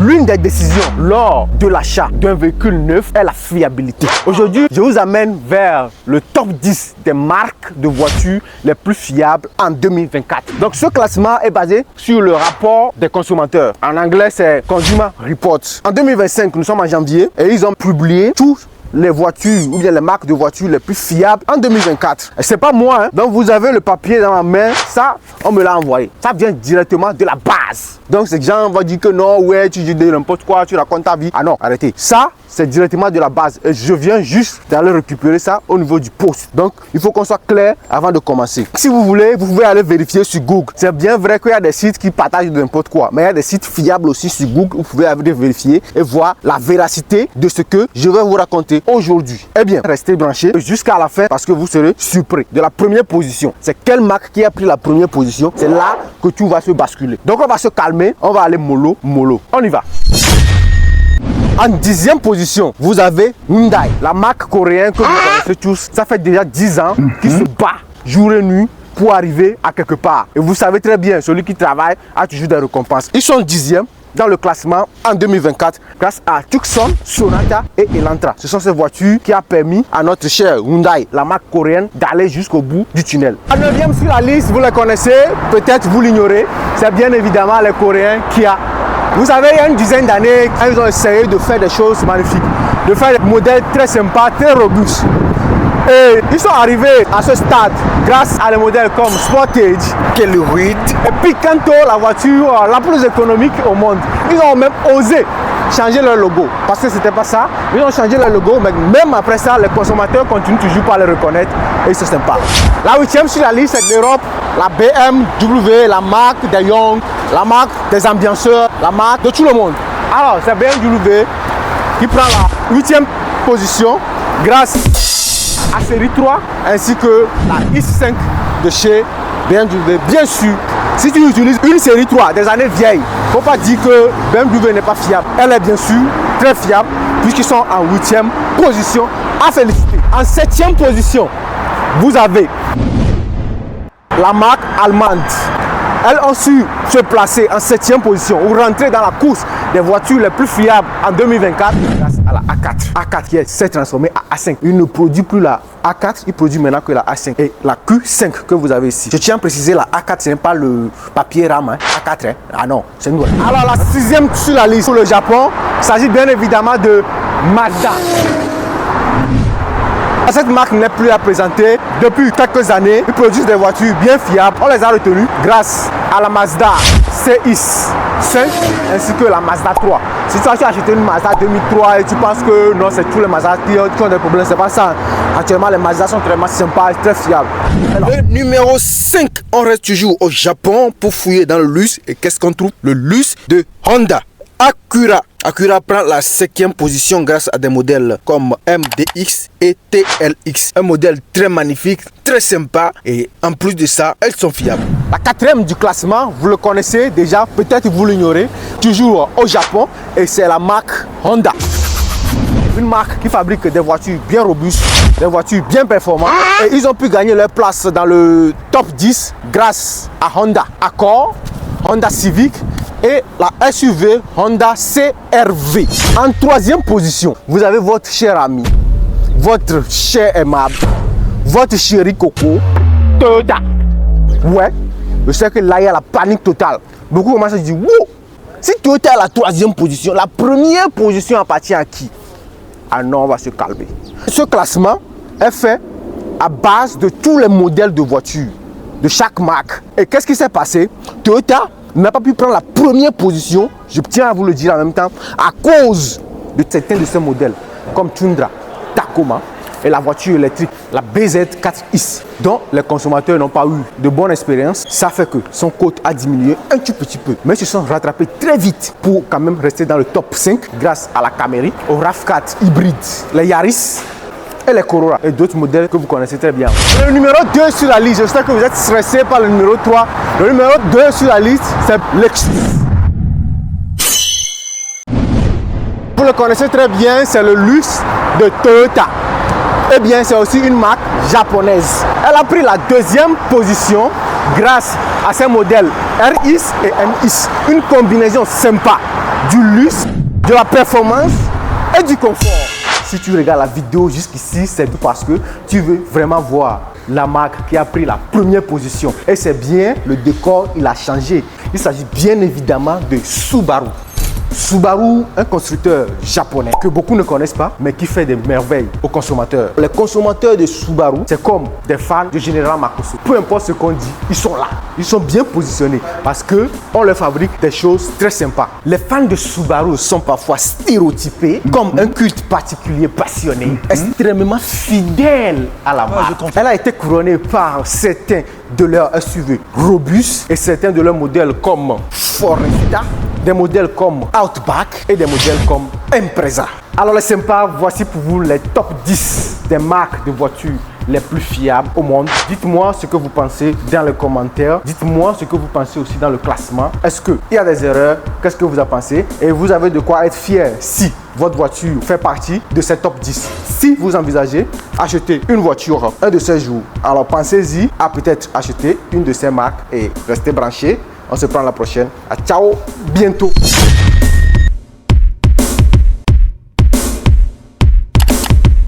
l'une des décisions lors de l'achat d'un véhicule neuf est la fiabilité. Aujourd'hui, je vous amène vers le top 10 des marques de voitures les plus fiables en 2024. Donc ce classement est basé sur le rapport des consommateurs. En anglais, c'est Consumer Reports. En 2025, nous sommes en janvier et ils ont publié tous les voitures ou bien les marques de voitures les plus fiables en 2024. Et c'est pas moi, hein. Donc vous avez le papier dans ma main, ça on me l'a envoyé. Ça vient directement de la base. Donc ces gens vont dire que non, ouais, tu dis n'importe quoi, tu racontes ta vie. Ah non, arrêtez. Ça, c'est directement de la base. Et je viens juste d'aller récupérer ça au niveau du poste. Donc il faut qu'on soit clair avant de commencer. Si vous voulez, vous pouvez aller vérifier sur Google. C'est bien vrai qu'il y a des sites qui partagent n'importe quoi, mais il y a des sites fiables aussi sur Google. Vous pouvez aller vérifier et voir la véracité de ce que je vais vous raconter aujourd'hui. Eh bien, restez branchés jusqu'à la fin parce que vous serez surpris de la première position. C'est quelle marque qui a pris la première position? C'est là que tout va se basculer. Donc on va se calmer, on va aller mollo. On y va. En 10e position, vous avez Hyundai, la marque coréenne que vous connaissez tous. Ça fait déjà 10 ans qu'il se bat jour et nuit pour arriver à quelque part. Et vous savez très bien, celui qui travaille a toujours des récompenses. Ils sont 10e dans le classement en 2024 grâce à Tucson, Sonata et Elantra. Ce sont ces voitures qui ont permis à notre cher Hyundai, la marque coréenne, d'aller jusqu'au bout du tunnel. En 9e sur la liste, vous les connaissez, peut-être vous l'ignorez, c'est bien évidemment les Coréens qui a. Vous savez, il y a une dizaine d'années, ils ont essayé de faire des choses magnifiques, de faire des modèles très sympas, très robustes. Et ils sont arrivés à ce stade grâce à des modèles comme Sportage, Kellywood et Picanto, la voiture la plus économique au monde. Ils ont même osé changer leur logo parce que c'était pas ça. Ils ont changé leur logo, mais même après ça, les consommateurs continuent toujours pas à les reconnaître et c'est sympa. La 8e sur la liste, c'est l'Europe, la BMW, la marque des Young, la marque des ambianceurs, la marque de tout le monde. Alors, c'est BMW qui prend la 8e position grâce à série 3 ainsi que la X5 de chez BMW. Bien sûr, si tu utilises une série 3 des années vieilles, il ne faut pas dire que BMW n'est pas fiable. Elle est bien sûr très fiable puisqu'ils sont en 8e position. À féliciter. En 7e position, vous avez la marque allemande. Elles ont su se placer en 7e position ou rentrer dans la course des voitures les plus fiables en 2024 grâce à la A4. A4 qui s'est transformée à A5. Il ne produit plus la A4, il produit maintenant que la A5 et la Q5 que vous avez ici. Je tiens à préciser, la A4 ce n'est pas le papier RAM, hein. A4, hein. Ah non, c'est une. Alors la 6e sur la liste pour le Japon, il s'agit bien évidemment de Mazda. Cette marque n'est plus à présenter depuis quelques années. Ils produisent des voitures bien fiables. On les a retenues grâce à la Mazda CX-5 ainsi que la Mazda 3. Si tu as acheté une Mazda 2003 et tu penses que non, c'est tous les Mazda qui ont des problèmes, c'est pas ça. Actuellement, les Mazda sont vraiment sympas et très fiables. Alors, le numéro 5, on reste toujours au Japon pour fouiller dans le luxe. Et qu'est-ce qu'on trouve? Le luxe de Honda. Acura. Acura prend la 5e position grâce à des modèles comme MDX et TLX. Un modèle très magnifique, très sympa et en plus de ça, elles sont fiables. La 4e du classement, vous le connaissez déjà, peut-être vous l'ignorez, toujours au Japon et c'est la marque Honda. Une marque qui fabrique des voitures bien robustes, des voitures bien performantes et ils ont pu gagner leur place dans le top 10 grâce à Honda Accord, Honda Civic et la SUV Honda CR-V. En 3e position, vous avez votre cher ami, votre cher aimable, votre chéri Coco, Toyota. Ouais, je sais que là il y a la panique totale. Beaucoup commencent à se dire, wow, si Toyota est à la 3e position, la première position appartient à qui? Ah non, on va se calmer. Ce classement est fait à base de tous les modèles de voitures, de chaque marque. Et qu'est-ce qui s'est passé? Toyota n'a pas pu prendre la première position, je tiens à vous le dire en même temps, à cause de certains de ces modèles, comme Tundra, Tacoma et la voiture électrique, la BZ4X, dont les consommateurs n'ont pas eu de bonne expérience. Ça fait que son cote a diminué un tout petit peu, mais ils se sont rattrapés très vite pour quand même rester dans le top 5 grâce à la Camry, au RAV4 hybride, les Yaris et les Corolla et d'autres modèles que vous connaissez très bien. Le numéro 2 sur la liste, je sais que vous êtes stressé par le numéro 3. Le numéro 2 sur la liste, c'est Lexus. Vous le connaissez très bien, c'est le luxe de Toyota. Eh bien, c'est aussi une marque japonaise. Elle a pris la 2e position grâce à ses modèles RX et NX. Une combinaison sympa du luxe, de la performance et du confort. Si tu regardes la vidéo jusqu'ici, c'est parce que tu veux vraiment voir la marque qui a pris la première position. Et c'est bien, le décor, il a changé. Il s'agit bien évidemment de Subaru. Subaru, un constructeur japonais que beaucoup ne connaissent pas, mais qui fait des merveilles aux consommateurs. Les consommateurs de Subaru, c'est comme des fans de General Makoso. Peu importe ce qu'on dit, ils sont là. Ils sont bien positionnés parce qu'on leur fabrique des choses très sympas. Les fans de Subaru sont parfois stéréotypés comme un culte particulier passionné, extrêmement fidèle à la marque. Elle a été couronnée par certains de leurs SUV robustes et certains de leurs modèles comme Foresta, des modèles comme Outback et des modèles comme Impreza. Alors les sympas, voici pour vous les top 10 des marques de voitures les plus fiables au monde. Dites-moi ce que vous pensez dans les commentaires. Dites-moi ce que vous pensez aussi dans le classement. Est-ce qu'il y a des erreurs? Qu'est-ce que vous en pensez? Et vous avez de quoi être fier si votre voiture fait partie de ces top 10. Si vous envisagez acheter une voiture un de ces jours, alors pensez-y à peut-être acheter une de ces marques et restez branchés. On se prend la prochaine. Ciao, bientôt.